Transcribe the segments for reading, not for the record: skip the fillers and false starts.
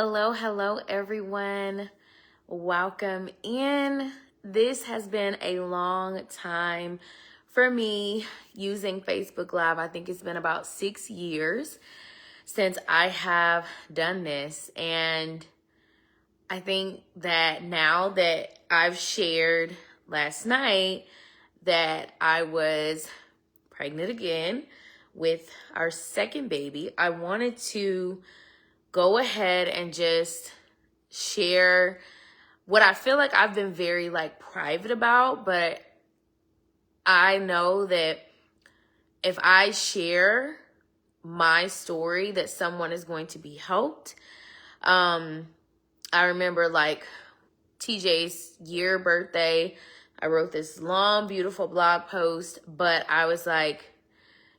Hello, everyone. Welcome in. This has been a long time for me using Facebook Live. I think it's been about 6 years since I have done this. And I think that now that I've shared last night that I was pregnant again with our second baby, I wanted to go ahead and just share what I feel like I've been very private about, but I know that if I share my story that someone is going to be helped. I remember TJ's year birthday, I wrote this long, beautiful blog post, but I was like,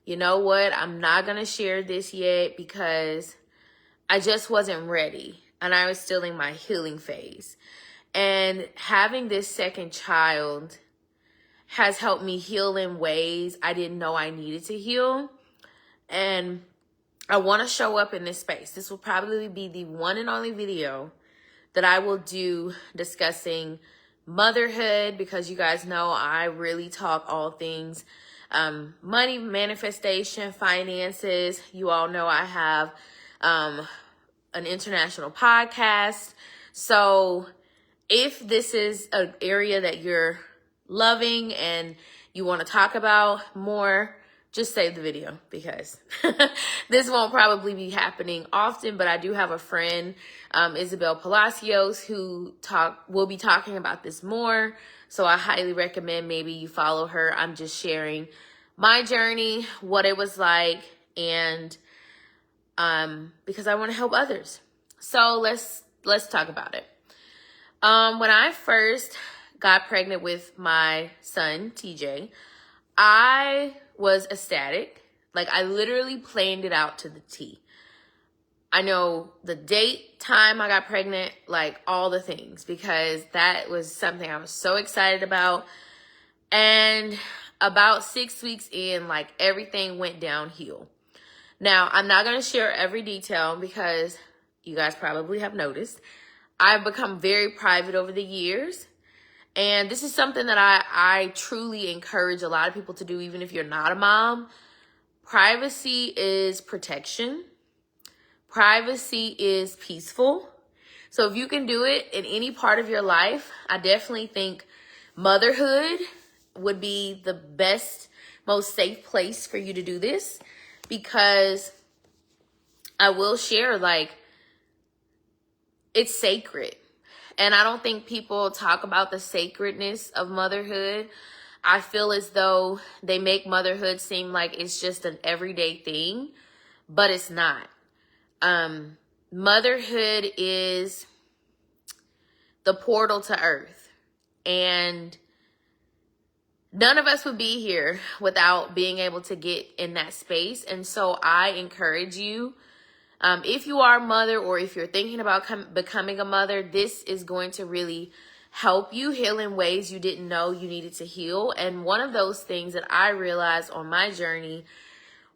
you know what? I'm not going to share this yet because I just wasn't ready, and I was still in my healing phase. And having this second child has helped me heal in ways I didn't know I needed to heal. And I want to show up in this space. This will probably be the one and only video that I will do discussing motherhood, because you guys know I really talk all things money, manifestation, finances. You all know I have an international podcast. So if this is an area that you're loving and you want to talk about more, just save the video, because this won't probably be happening often, but I do have a friend, Isabel Palacios, who will be talking about this more. So I highly recommend maybe you follow her. I'm just sharing my journey, what it was like, and because I want to help others. So let's talk about it. When I first got pregnant with my son, TJ, I was ecstatic. I literally planned it out to the T. I know the date, time I got pregnant, all the things, because that was something I was so excited about. And about 6 weeks in, everything went downhill. Now, I'm not going to share every detail because you guys probably have noticed I've become very private over the years. And this is something that I truly encourage a lot of people to do, even if you're not a mom. Privacy is protection. Privacy is peaceful. So if you can do it in any part of your life, I definitely think motherhood would be the best, most safe place for you to do this. Because I will share, it's sacred. And I don't think people talk about the sacredness of motherhood. I feel as though they make motherhood seem like it's just an everyday thing, but it's not. Motherhood is the portal to earth. And none of us would be here without being able to get in that space. And so I encourage you, if you are a mother or if you're thinking about becoming a mother, this is going to really help you heal in ways you didn't know you needed to heal. And one of those things that I realized on my journey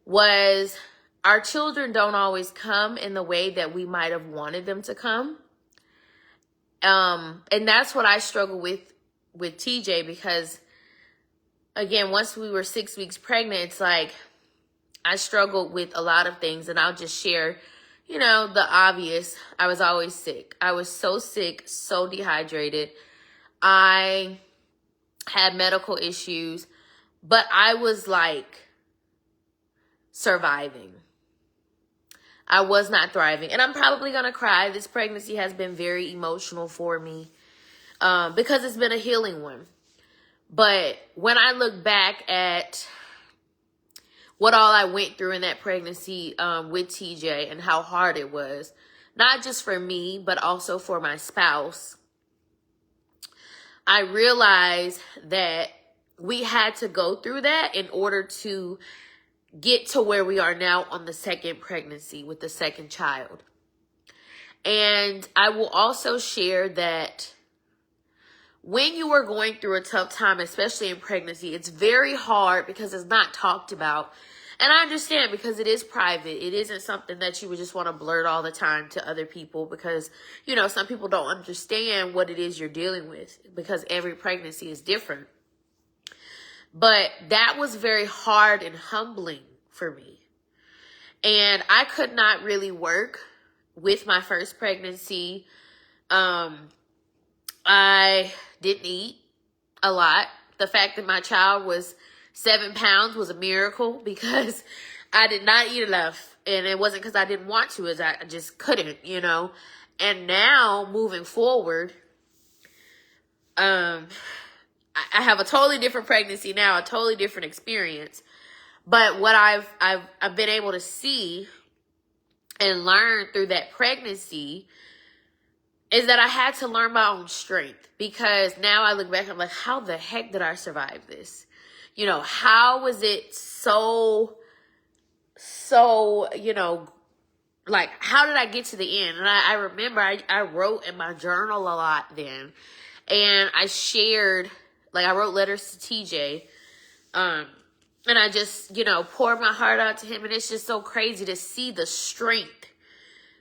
was our children don't always come in the way that we might have wanted them to come. And that's what I struggle with TJ, because again, once we were 6 weeks pregnant, it's I struggled with a lot of things, and I'll just share, the obvious. I was always sick. I was so sick, so dehydrated. I had medical issues, but I was surviving. I was not thriving, and I'm probably going to cry. This pregnancy has been very emotional for me because it's been a healing one. But when I look back at what all I went through in that pregnancy with TJ and how hard it was, not just for me, but also for my spouse, I realized that we had to go through that in order to get to where we are now on the second pregnancy with the second child. And I will also share that when you are going through a tough time, especially in pregnancy, it's very hard because it's not talked about. And I understand, because it is private. It isn't something that you would just want to blurt all the time to other people, because, you know, some people don't understand what it is you're dealing with, because every pregnancy is different. But that was very hard and humbling for me. And I could not really work with my first pregnancy. I didn't eat a lot. The fact that my child was 7 pounds was a miracle, because I did not eat enough. And it wasn't because I didn't want to, as I just couldn't, you know. And now, moving forward, I have a totally different pregnancy now, a totally different experience. But what I've been able to see and learn through that pregnancy is that I had to learn my own strength. Because now I look back and I'm like, how the heck did I survive this? You know, how was it so, you know, like, how did I get to the end? And I remember I wrote in my journal a lot then. And I shared, like, I wrote letters to TJ. And I just, you know, poured my heart out to him. And it's just so crazy to see the strength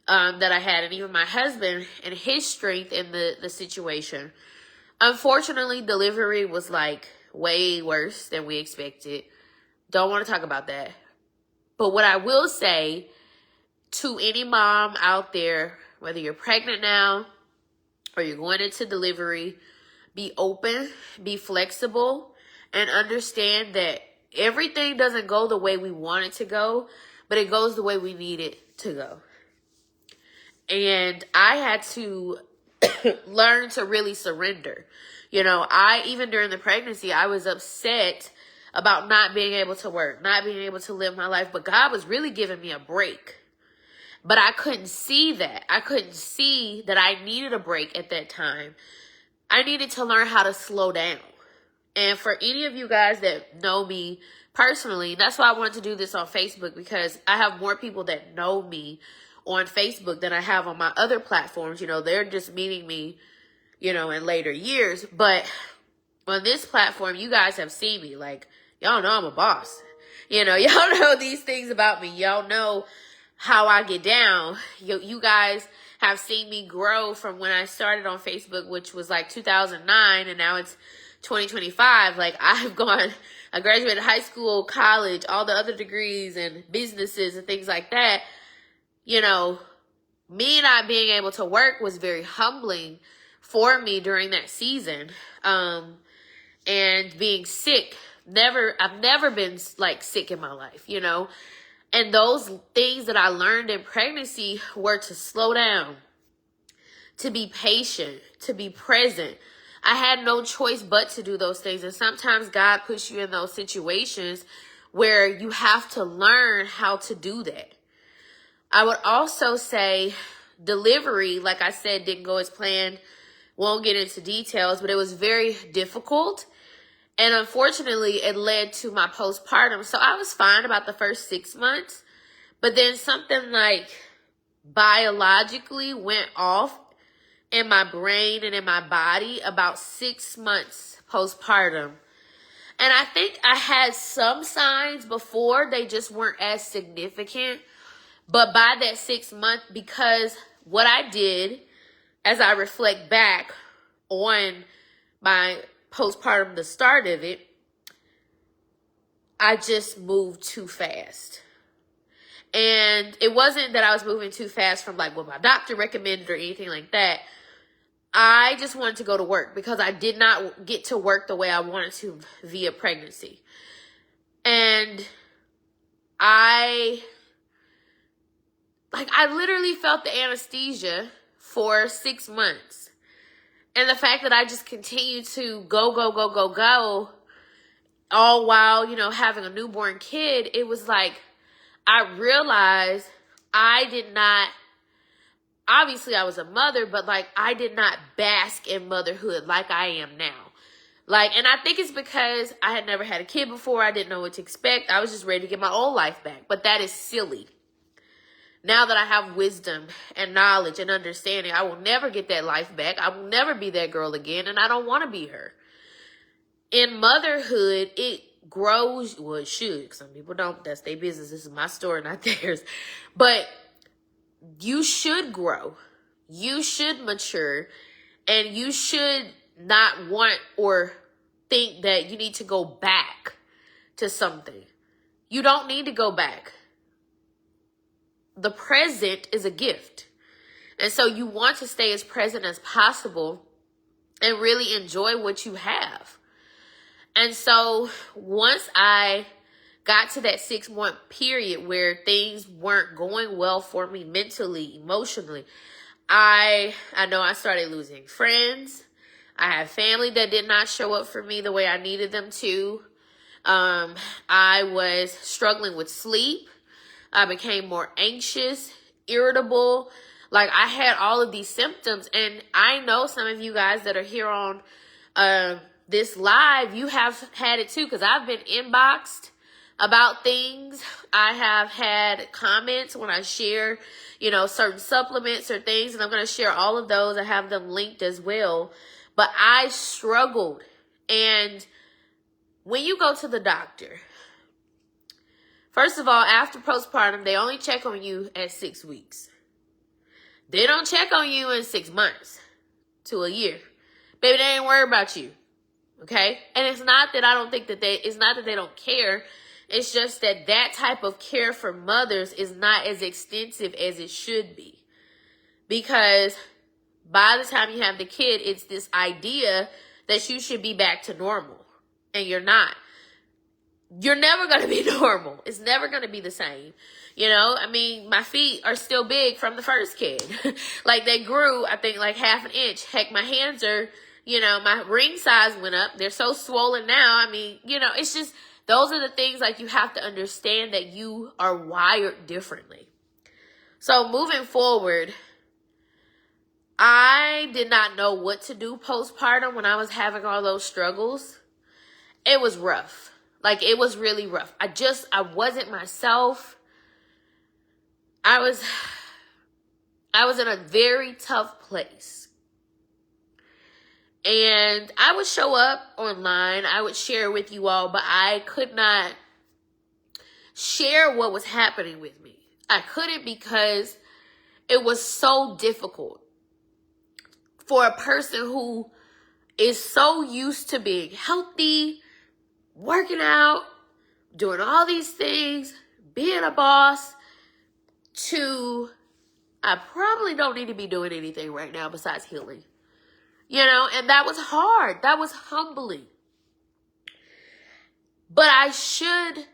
that I had. And even my husband and his strength in the situation. Unfortunately, delivery was, like, way worse than we expected. Don't want to talk about that. But what I will say to any mom out there, whether you're pregnant now or you're going into delivery, be open, be flexible, and understand that everything doesn't go the way we want it to go, but it goes the way we need it to go. And I had to learn to really surrender. You know, even during the pregnancy, I was upset about not being able to work, not being able to live my life, but God was really giving me a break. But I couldn't see that. I couldn't see that I needed a break at that time. I needed to learn how to slow down. And for any of you guys that know me personally, that's why I wanted to do this on Facebook, because I have more people that know me on Facebook than I have on my other platforms. You know, they're just meeting me, you know, in later years. But on this platform, you guys have seen me. Like, y'all know I'm a boss. You know, y'all know these things about me. Y'all know how I get down. You guys have seen me grow from when I started on Facebook, which was like 2009, and now it's 2025. Like, I graduated high school, college, all the other degrees and businesses and things like that. You know, me not being able to work was very humbling for me during that season. And being sick, I've never been like sick in my life, you know. And those things that I learned in pregnancy were to slow down, to be patient, to be present. I had no choice but to do those things. And sometimes God puts you in those situations where you have to learn how to do that. I would also say delivery, like I said, didn't go as planned. Won't get into details, but it was very difficult. And unfortunately, it led to my postpartum. So I was fine about the first 6 months. But then something like biologically went off in my brain and in my body about 6 months postpartum. And I think I had some signs before, they just weren't as significant. But by that 6 months, because what I did, as I reflect back on my postpartum, the start of it, I just moved too fast. And it wasn't that I was moving too fast from like what my doctor recommended or anything like that. I just wanted to go to work because I did not get to work the way I wanted to via pregnancy. And I literally felt the anesthesia for 6 months. And the fact that I just continued to go, all while, you know, having a newborn kid, it was like, I realized I did not, obviously I was a mother, but like I did not bask in motherhood like I am now. Like, and I think it's because I had never had a kid before. I didn't know what to expect. I was just ready to get my old life back. But that is silly. Now that I have wisdom and knowledge and understanding, I will never get that life back. I will never be that girl again, and I don't want to be her. In motherhood, grows, well, it should. Some people don't. That's their business. This is my story, not theirs. But you should grow. You should mature. And you should not want or think that you need to go back to something. You don't need to go back. The present is a gift. And so you want to stay as present as possible and really enjoy what you have. And so once I got to that 6-month period where things weren't going well for me mentally, emotionally, I know I started losing friends. I had family that did not show up for me the way I needed them to. I was struggling with sleep. I became more anxious, irritable. Like, I had all of these symptoms. And I know some of you guys that are here on this live, you have had it too, because I've been inboxed about things. I have had comments when I share, certain supplements or things, and I'm going to share all of those. I have them linked as well. But I struggled. And when you go to the doctor, first of all, after postpartum, they only check on you at 6 weeks. They don't check on you in 6 months to a year. Baby, they ain't worried about you. Okay? And it's not that I don't think that it's not that they don't care. It's just that type of care for mothers is not as extensive as it should be. Because by the time you have the kid, it's this idea that you should be back to normal. And you're not. You're never going to be normal. It's never going to be the same. My feet are still big from the first kid. Like, they grew, I think, like half an inch. Heck, my hands are, my ring size went up. They're so swollen now. It's just, those are the things, like, you have to understand that you are wired differently. So moving forward, I did not know what to do postpartum when I was having all those struggles. It was rough. Like, it was really rough. I wasn't myself. I was in a very tough place. And I would show up online. I would share with you all, but I could not share what was happening with me. I couldn't, because it was so difficult for a person who is so used to being healthy, working out, doing all these things, being a boss, to, I probably don't need to be doing anything right now besides healing. And that was hard. That was humbling. But I should,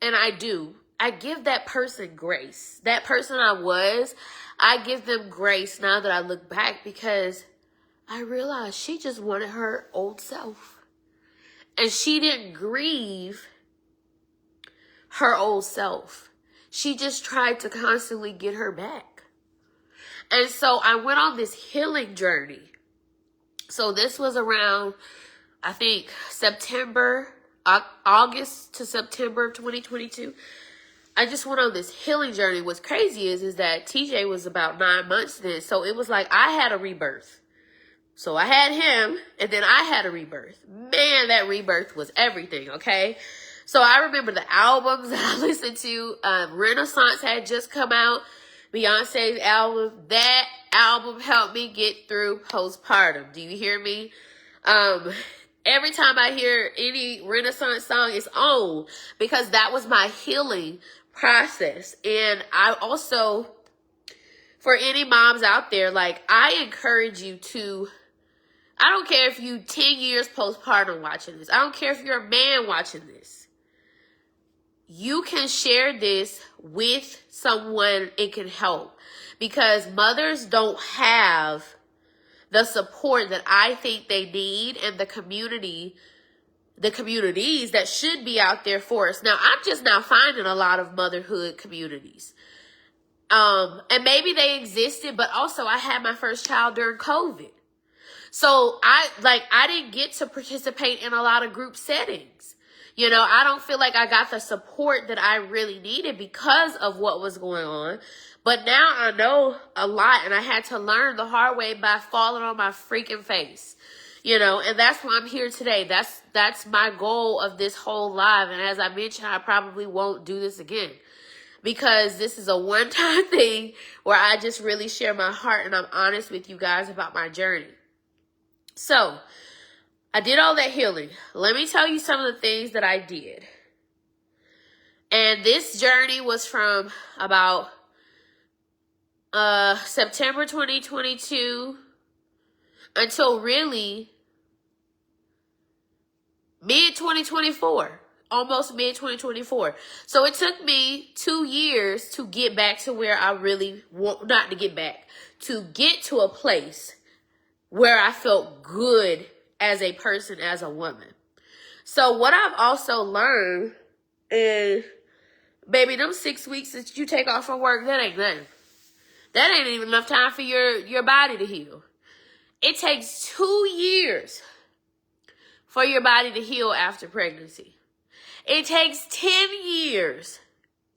and I do, I give that person grace. That person I give them grace now that I look back, because I realized she just wanted her old self. And she didn't grieve her old self. She just tried to constantly get her back. And so I went on this healing journey. So this was around, I think, August to September of 2022. I just went on this healing journey. What's crazy is that TJ was about 9 months then. So it was like I had a rebirth. So I had him, and then I had a rebirth. Man, that rebirth was everything, okay? So I remember the albums that I listened to. Renaissance had just come out. Beyonce's album. That album helped me get through postpartum. Do you hear me? Every time I hear any Renaissance song, it's on, because that was my healing process. And I also, for any moms out there, like, I encourage you to, I don't care if you 10 years postpartum watching this. I don't care if you're a man watching this. You can share this with someone it can help, because mothers don't have the support that I think they need, and the communities that should be out there for us. Now, I'm just now finding a lot of motherhood communities. And maybe they existed, but also I had my first child during COVID. So I didn't get to participate in a lot of group settings. I don't feel like I got the support that I really needed because of what was going on. But now I know a lot, and I had to learn the hard way by falling on my freaking face. You know, and that's why I'm here today. That's my goal of this whole live. And as I mentioned, I probably won't do this again, because this is a one-time thing where I just really share my heart and I'm honest with you guys about my journey. So I did all that healing. Let me tell you some of the things that I did. And this journey was from about September 2022 until really mid-2024. Almost mid-2024. So it took me 2 years to get back to where I really want, not to get back, to get to a place where I felt good as a person, as a woman. So what I've also learned is, baby, them 6 weeks that you take off from work, that ain't nothing. That ain't even enough time for your body to heal. It takes 2 years for your body to heal after pregnancy. It takes 10 years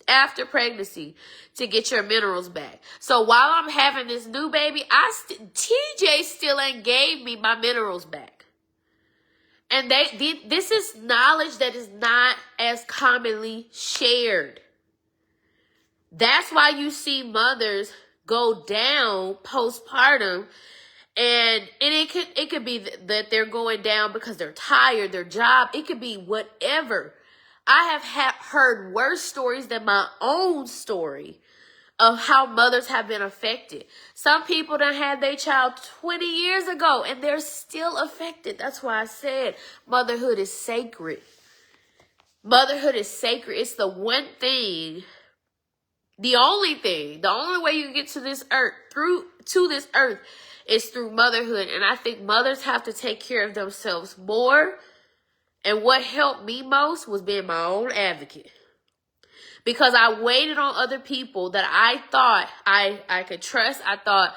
after pregnancy to get your minerals back. So while I'm having this new baby, TJ still ain't gave me my minerals back. And this is knowledge that is not as commonly shared. That's why you see mothers go down postpartum, and it could be that they're going down because they're tired, their job. It could be whatever. I have heard worse stories than my own story of how mothers have been affected. Some people done had their child 20 years ago and they're still affected. That's why I said motherhood is sacred. Motherhood is sacred. It's the one thing, the only way you can get to this earth, is through motherhood. And I think mothers have to take care of themselves more. And what helped me most was being my own advocate. Because I waited on other people that I thought I could trust, I thought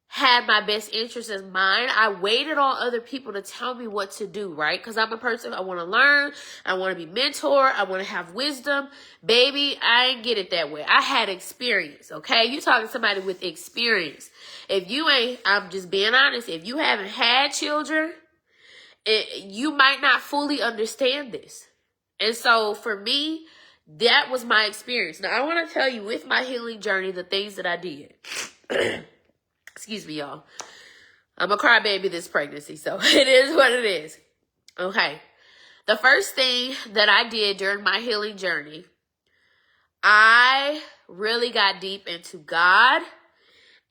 had my best interest in mind. I waited on other people to tell me what to do, right? Because I'm a person, I want to learn, I want to be mentored, I want to have wisdom. Baby, I ain't get it that way. I had experience, okay? You talking to somebody with experience. If you ain't, I'm just being honest, if you haven't had children, you might not fully understand this. And so for me, that was my experience. Now, I want to tell you with my healing journey, the things that I did. Excuse me, y'all. I'm a crybaby this pregnancy, so it is what it is. Okay. The first thing that I did during my healing journey, I really got deep into God,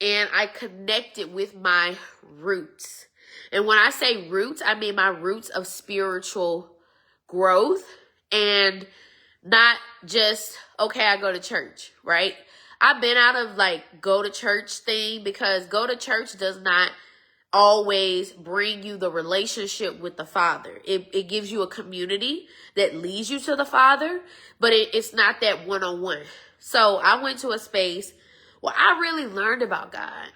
and I connected with my roots. And when I say roots, I mean my roots of spiritual growth, and not just, okay, I go to church, right? I've been out of like go to church thing, because go to church does not always bring you the relationship with the Father. It gives you a community that leads you to the Father, but it's not that one-on-one. So I went to a space where I really learned about God.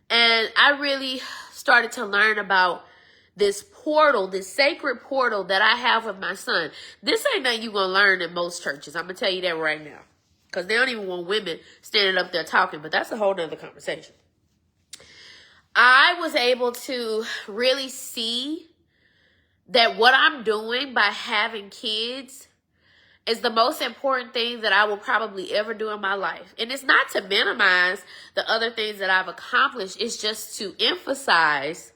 And I really started to learn about this portal, this sacred portal that I have with my son. This ain't nothing you're going to learn in most churches. I'm going to tell you that right now. Because they don't even want women standing up there talking. But that's a whole nother conversation. I was able to really see that what I'm doing by having kids is the most important thing that I will probably ever do in my life. And it's not to minimize the other things that I've accomplished. It's just to emphasize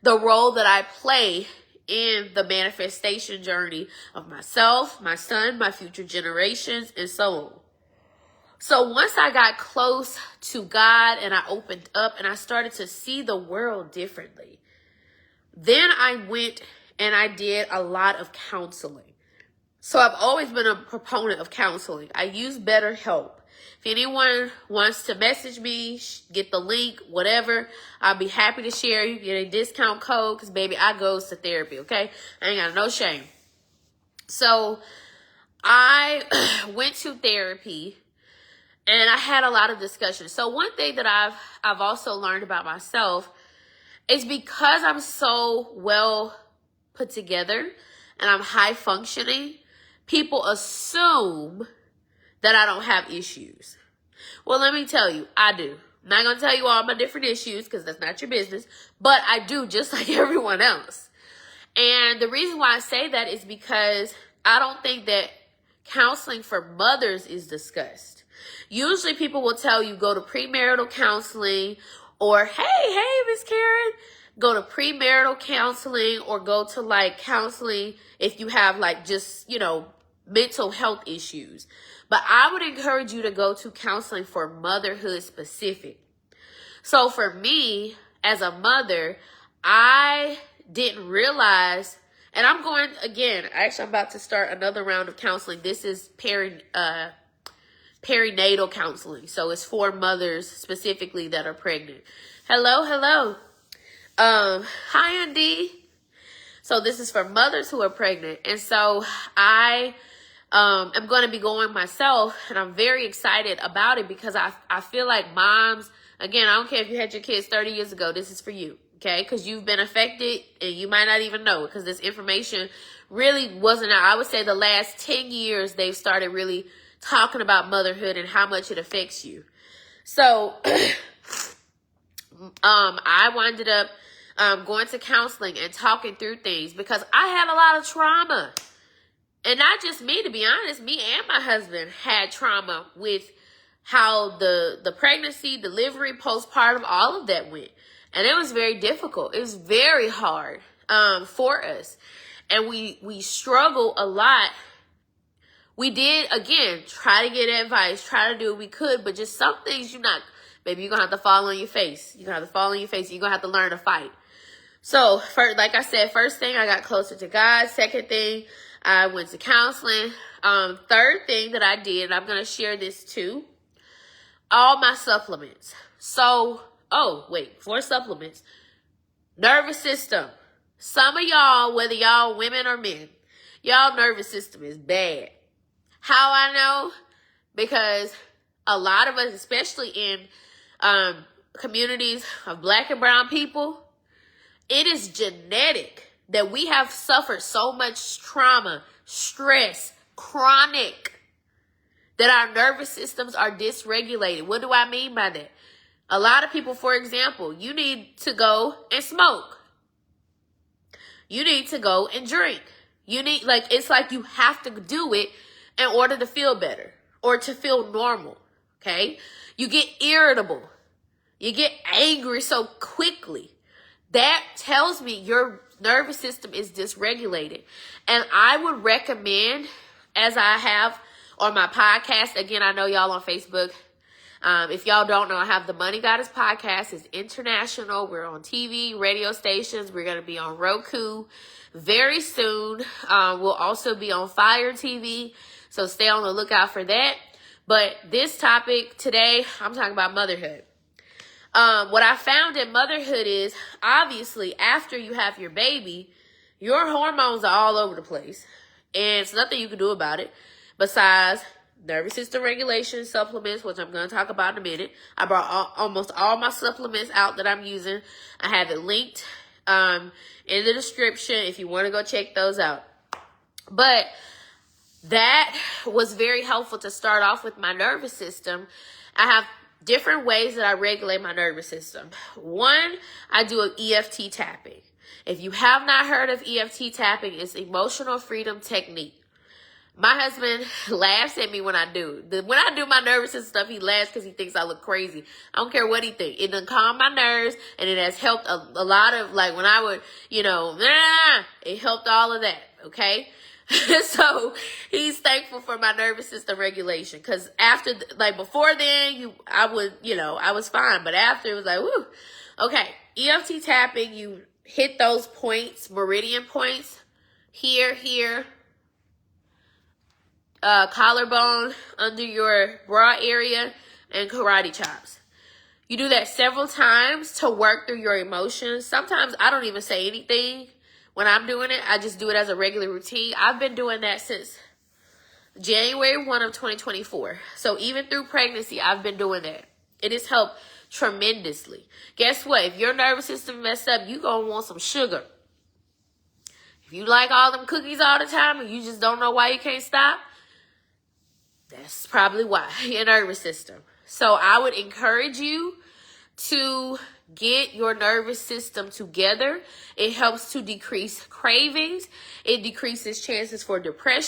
the role that I play in the manifestation journey of myself, my son, my future generations, and so on. So once I got close to God and I opened up and I started to see the world differently, then I went and I did a lot of counseling. So I've always been a proponent of counseling. I use BetterHelp. If anyone wants to message me, get the link, whatever, I'll be happy to share. You get a discount code, because baby, I goes to therapy, okay? I ain't got no shame. So I went to therapy and I had a lot of discussions. So one thing that I've also learned about myself is, because I'm so well put together and I'm high functioning, people assume that I don't have issues. Well, let me tell you, I do. I'm not going to tell you all my different issues because that's not your business, but I do just like everyone else. And the reason why I say that is because I don't think that counseling for mothers is discussed. Usually people will tell you go to premarital counseling, or hey, Miss Karen, go to premarital counseling, or go to like counseling if you have like just, mental health issues. But I would encourage you to go to counseling for motherhood specific. So for me as a mother, I didn't realize, and I'm going again, actually I'm about to start another round of counseling. This is perinatal counseling. So it's for mothers specifically that are pregnant. Hello. Hi, Andy. So this is for mothers who are pregnant. And so I am going to be going myself, and I'm very excited about it because I feel like moms, again, I don't care if you had your kids 30 years ago, this is for you, okay? Because you've been affected and you might not even know, because this information really wasn't out. I would say the last 10 years, they've started really talking about motherhood and how much it affects you. So I winded up going to counseling and talking through things because I had a lot of trauma. And not just me, to be honest, me and my husband had trauma with how the pregnancy, delivery, postpartum, all of that went. And it was very difficult. It was very hard for us. And we struggled a lot. We did, again, try to get advice, try to do what we could, but just some things you're going to have to fall on your face. You're going to have to fall on your face. You're going to have to learn to fight. So, like I said, first thing, I got closer to God. Second thing, I went to counseling. Third thing that I did, and I'm going to share this too, all my supplements. So, 4 supplements. Nervous system. Some of y'all, whether y'all women or men, y'all nervous system is bad. How I know? Because a lot of us, especially in communities of Black and brown people, it is genetic that we have suffered so much trauma, stress, chronic, that our nervous systems are dysregulated. What do I mean by that? A lot of people, for example, you need to go and smoke. You need to go and drink. It's like you have to do it in order to feel better or to feel normal, okay? You get irritable. You get angry so quickly. That tells me your nervous system is dysregulated. And I would recommend, as I have on my podcast, again, I know y'all on Facebook. If y'all don't know, I have the Money Goddess podcast. It's international. We're on TV, radio stations. We're going to be on Roku very soon. We'll also be on Fire TV. So stay on the lookout for that. But this topic today, I'm talking about motherhood. What I found in motherhood is, obviously, after you have your baby, your hormones are all over the place. And it's nothing you can do about it besides nervous system regulation supplements, which I'm going to talk about in a minute. I brought almost all my supplements out that I'm using. I have it linked in the description if you want to go check those out. But that was very helpful to start off with my nervous system. I have different ways that I regulate my nervous system. One, I do an EFT tapping. If you have not heard of EFT tapping, it's emotional freedom technique. My husband laughs at me when I do. When I do my nervous system stuff, he laughs because he thinks I look crazy. I don't care what he thinks. It done calm my nerves, and it has helped a lot of, like, when I would, it helped all of that, okay? So he's thankful for my nervous system regulation, because after, before then, I was fine, but after it was like, woo. Okay, EFT tapping, you hit those points, meridian points, here, collarbone, under your bra area, and karate chops. You do that several times to work through your emotions. Sometimes I don't even say anything when I'm doing it. I just do it as a regular routine. I've been doing that since January 1 of 2024. So even through pregnancy, I've been doing that. It has helped tremendously. Guess what? If your nervous system messed up, you're going to want some sugar. If you like all them cookies all the time and you just don't know why you can't stop, that's probably why, your nervous system. So I would encourage you to get your nervous system together. It helps to decrease cravings. It decreases chances for depression.